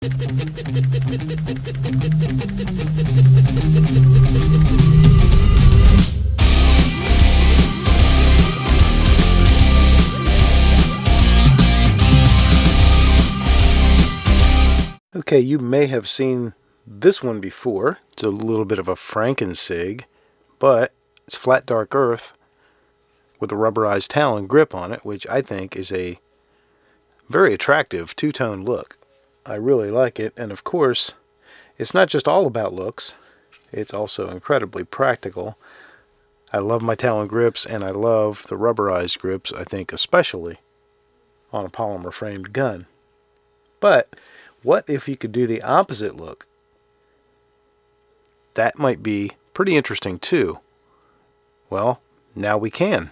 Okay, you may have seen this one before. It's a little bit of a Frankensig, but it's flat dark earth with a rubberized Talon grip on it, which I think is a very attractive two-tone look. I really like it, and of course, it's not just all about looks. It's also incredibly practical. I love my Talon grips, and I love the rubberized grips, I think especially on a polymer framed gun. But what if you could do the opposite look? That might be pretty interesting too. Well, now we can.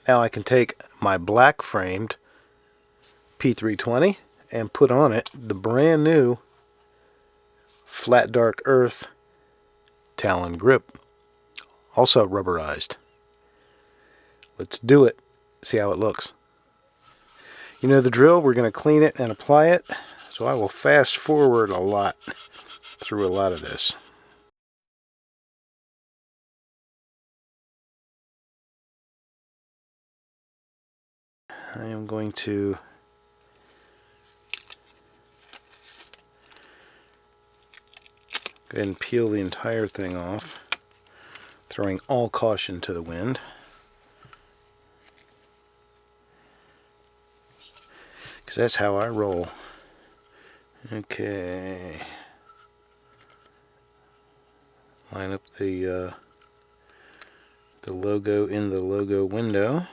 Now I can take my black framed P320 and put on it the brand new flat dark earth Talon grip, also rubberized. Let's do it. See how it looks. You know the drill, we're going to clean it and apply it, so I will fast forward a lot through a lot of this. I am going to go ahead and peel the entire thing off, throwing all caution to the wind. Because that's how I roll. Okay. Line up the logo in the logo window.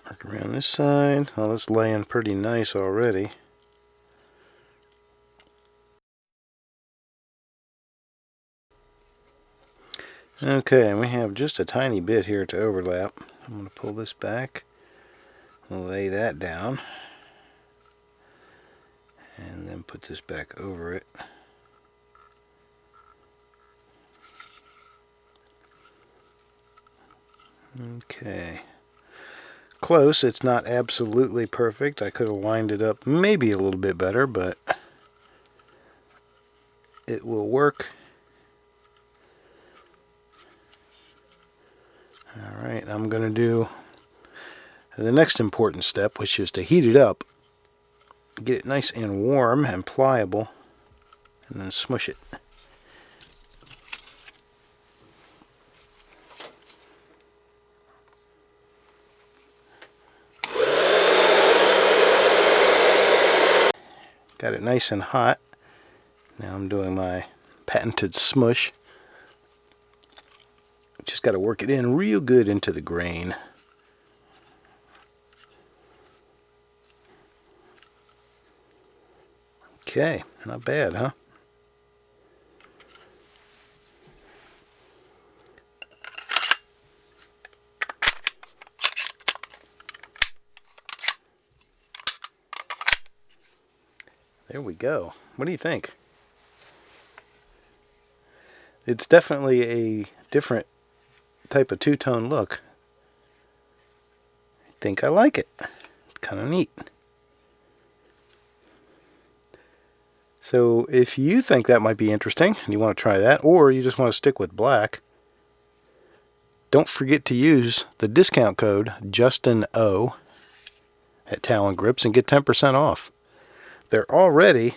Mark around this side. Well, it's laying pretty nice already. Okay, and we have just a tiny bit here to overlap. I'm going to pull this back, lay that down, and then put this back over it. Okay. Close. It's not absolutely perfect. I could have lined it up maybe a little bit better, but it will work. Alright, I'm going to do the next important step, which is to heat it up, get it nice and warm and pliable, and then smush it. Got it nice and hot. Now I'm doing my patented smush. Just got to work it in real good into the grain. Okay, not bad, huh? There we go. What do you think? It's definitely a different type of two-tone look. I think I like it. It's kind of neat. So if you think that might be interesting and you want to try that, or you just want to stick with black, don't forget to use the discount code JustinO at Talon Grips and get 10% off. They're already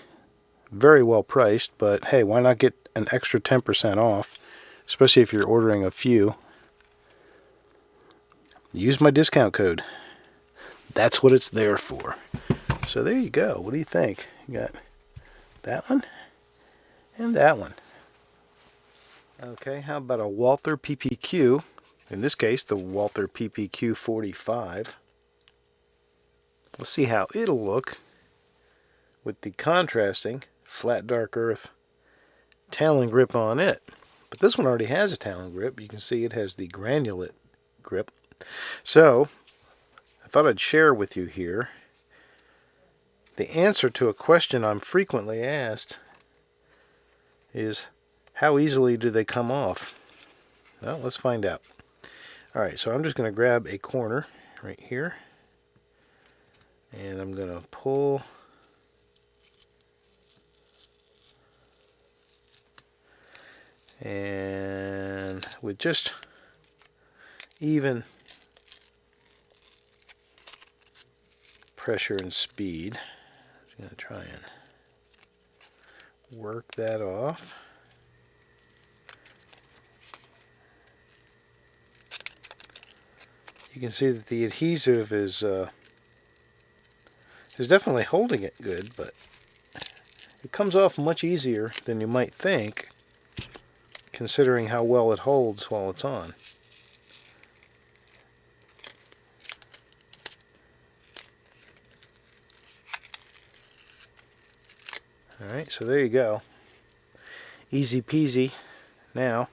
very well priced, but hey, why not get an extra 10% off, especially if you're ordering a few. Use my discount code. That's what it's there for. So there you go. What do you think? You got that one and that one. Okay, how about a Walther PPQ? In this case, the Walther PPQ 45. Let's see how it'll look with the contrasting flat dark earth Talon grip on it. But this one already has a Talon grip. You can see it has the granulate grip. So I thought I'd share with you here the answer to a question I'm frequently asked is, how easily do they come off? Well, let's find out. Alright, so I'm just going to grab a corner right here, and I'm going to pull and with just even pressure and speed, I'm just going to try and work that off. You can see that the adhesive is definitely holding it good, but it comes off much easier than you might think, considering how well it holds while it's on. Alright, so there you go. Easy peasy. Now,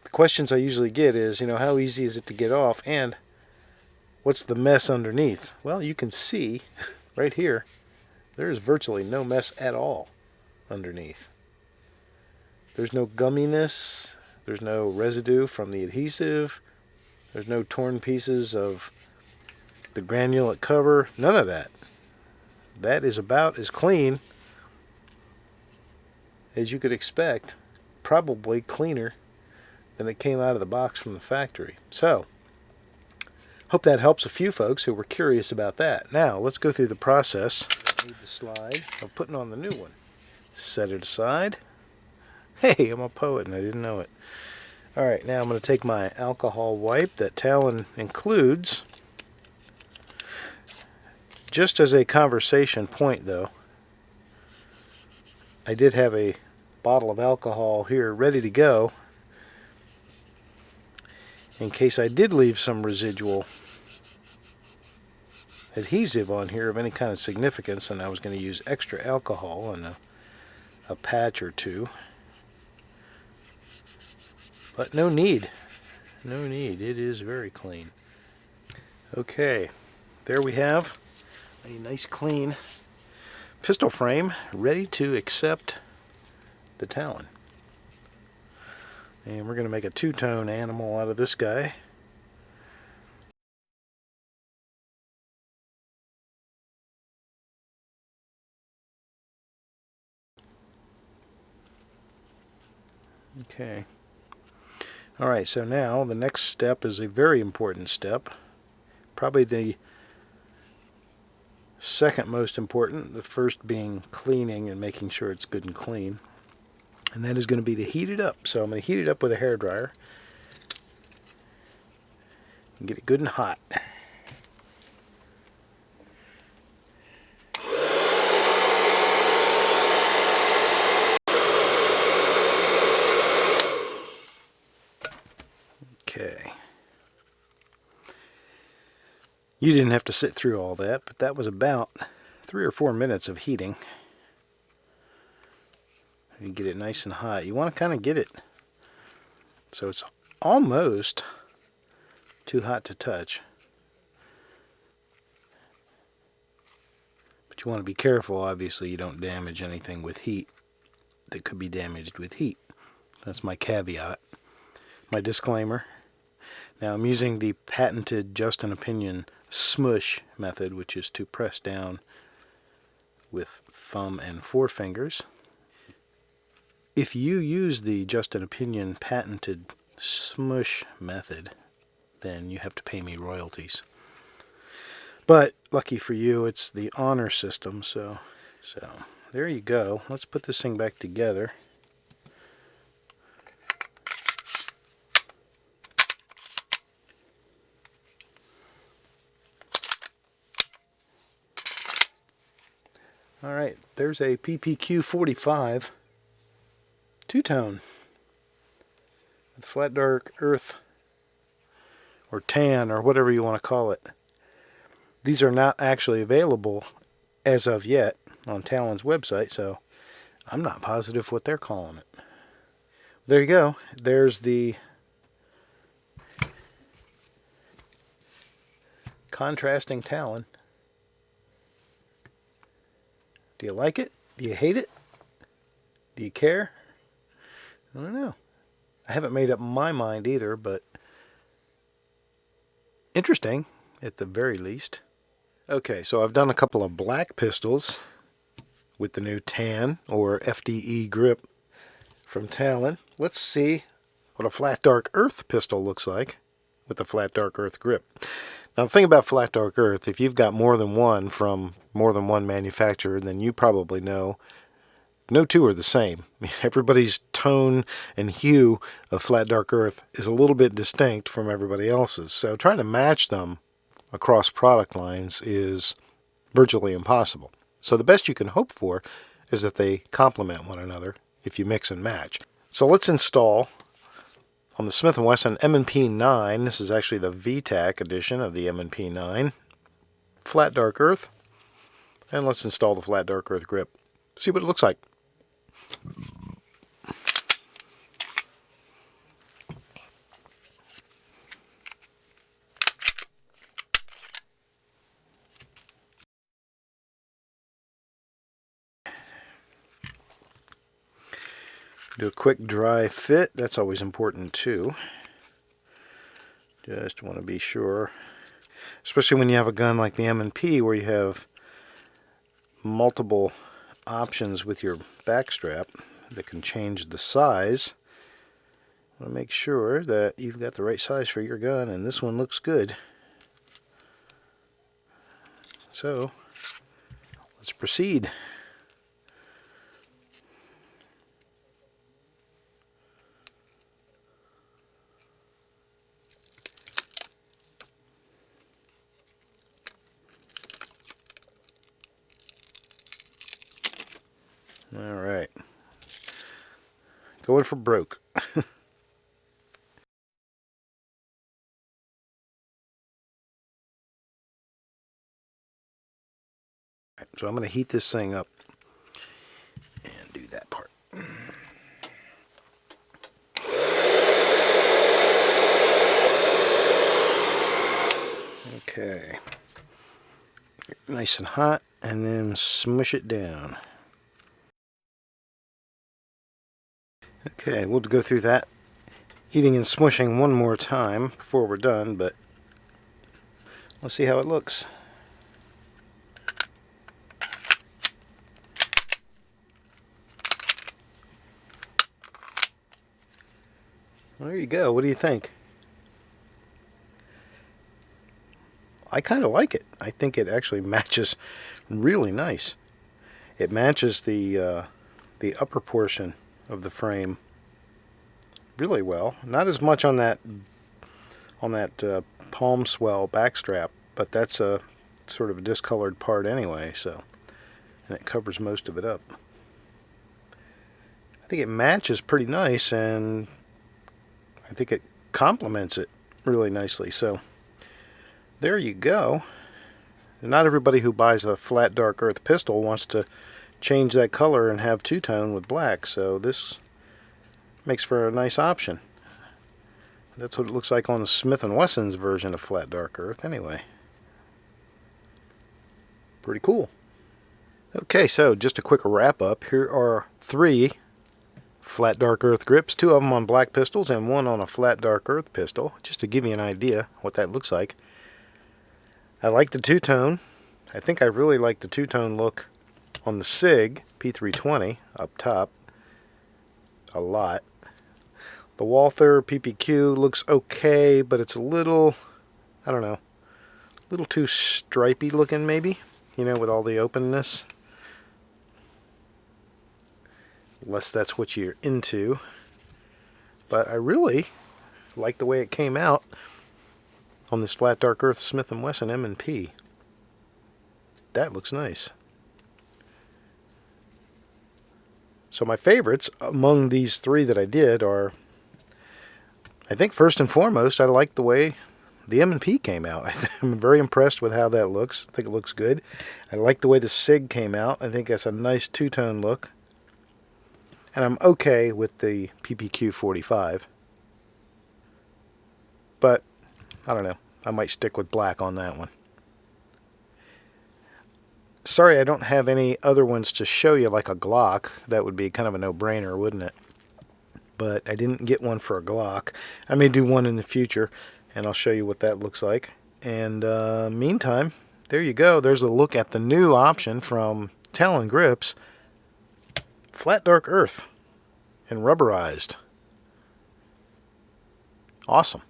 the questions I usually get is, how easy is it to get off, and what's the mess underneath? Well, you can see right here, there is virtually no mess at all underneath. There's no gumminess, there's no residue from the adhesive, there's no torn pieces of the granulate cover, none of that. That is about as clean as you could expect, probably cleaner than it came out of the box from the factory. So, hope that helps a few folks who were curious about that. Now, let's go through the process. Need the slide of putting on the new one. Set it aside. Hey, I'm a poet and I didn't know it. Alright, now I'm going to take my alcohol wipe that Talon includes. Just as a conversation point, though, I did have a bottle of alcohol here ready to go in case I did leave some residual adhesive on here of any kind of significance, and I was going to use extra alcohol and a patch or two. But no need. No need. It is very clean. Okay, there we have a nice clean pistol frame ready to accept the Talon. And we're going to make a two-tone animal out of this guy. Okay. Alright, so now the next step is a very important step. Probably the second most important, the first being cleaning and making sure it's good and clean. And that is going to be to heat it up. So I'm going to heat it up with a hairdryer and get it good and hot. Okay. You didn't have to sit through all that, but that was about 3 or 4 minutes of heating. You get it nice and hot. You want to kind of get it so it's almost too hot to touch. But you want to be careful, obviously, you don't damage anything with heat that could be damaged with heat. That's my caveat, my disclaimer. Now I'm using the patented Just an Opinion smush method, which is to press down with thumb and forefingers. If you use the Just an Opinion patented smush method, then you have to pay me royalties. But lucky for you, it's the honor system, so there you go. Let's put this thing back together. Alright, there's a PPQ 45 two-tone with flat dark earth or tan or whatever you want to call it. These are not actually available as of yet on Talon's website, so I'm not positive what they're calling it. There you go. There's the contrasting Talon. Do you like it? Do you hate it? Do you care? I don't know. I haven't made up my mind either, but interesting at the very least. Okay, so I've done a couple of black pistols with the new tan or FDE grip from Talon. Let's see what a flat dark earth pistol looks like with the flat dark earth grip. Now the thing about flat dark earth, if you've got more than one from more than one manufacturer, then you probably know no two are the same. Everybody's tone and hue of flat dark earth is a little bit distinct from everybody else's. So trying to match them across product lines is virtually impossible. So the best you can hope for is that they complement one another if you mix and match. So let's install on the Smith & Wesson MP9, this is actually the VTAC edition of the MP9, flat dark earth, and let's install the flat dark earth grip. See what it looks like. Do a quick dry fit, that's always important too. Just want to be sure, especially when you have a gun like the M&P where you have multiple options with your backstrap that can change the size. I want to make sure that you've got the right size for your gun, and this one looks good. So let's proceed. All right, going for broke. So I'm going to heat this thing up and do that part. Okay, nice and hot, and then smush it down. Okay, we'll go through that heating and smushing one more time before we're done, but let's see how it looks. Well, there you go. What do you think? I kind of like it. I think it actually matches really nice. It matches the upper portion of the frame really well. Not as much on that palm swell backstrap, but that's a sort of a discolored part anyway. So, and it covers most of it up. I think it matches pretty nice, and I think it complements it really nicely. So there you go. Not everybody who buys a flat dark earth pistol wants to change that color and have two-tone with black, so this makes for a nice option. That's what it looks like on the Smith & Wesson's version of flat dark earth anyway. Pretty cool. Okay, so just a quick wrap up. Here are 3 flat dark earth grips, 2 of them on black pistols and 1 on a flat dark earth pistol, just to give you an idea what that looks like. I like the two-tone. I think I really like the two-tone look on the SIG P320 up top a lot. The Walther PPQ looks okay, but it's a little, I don't know, a little too stripy looking maybe, you know, with all the openness. Unless that's what you're into. But I really like the way it came out on this flat dark earth Smith & Wesson M&P. That looks nice. So my favorites among these 3 that I did are, I think first and foremost, I like the way the M&P came out. I'm very impressed with how that looks. I think it looks good. I like the way the SIG came out. I think that's a nice two-tone look. And I'm okay with the PPQ 45. But, I don't know. I might stick with black on that one. Sorry I don't have any other ones to show you like a Glock. That would be kind of a no-brainer, wouldn't it? But I didn't get one for a Glock. I may do one in the future, and I'll show you what that looks like. And meantime, there you go. There's a look at the new option from Talon Grips. Flat dark earth and rubberized. Awesome.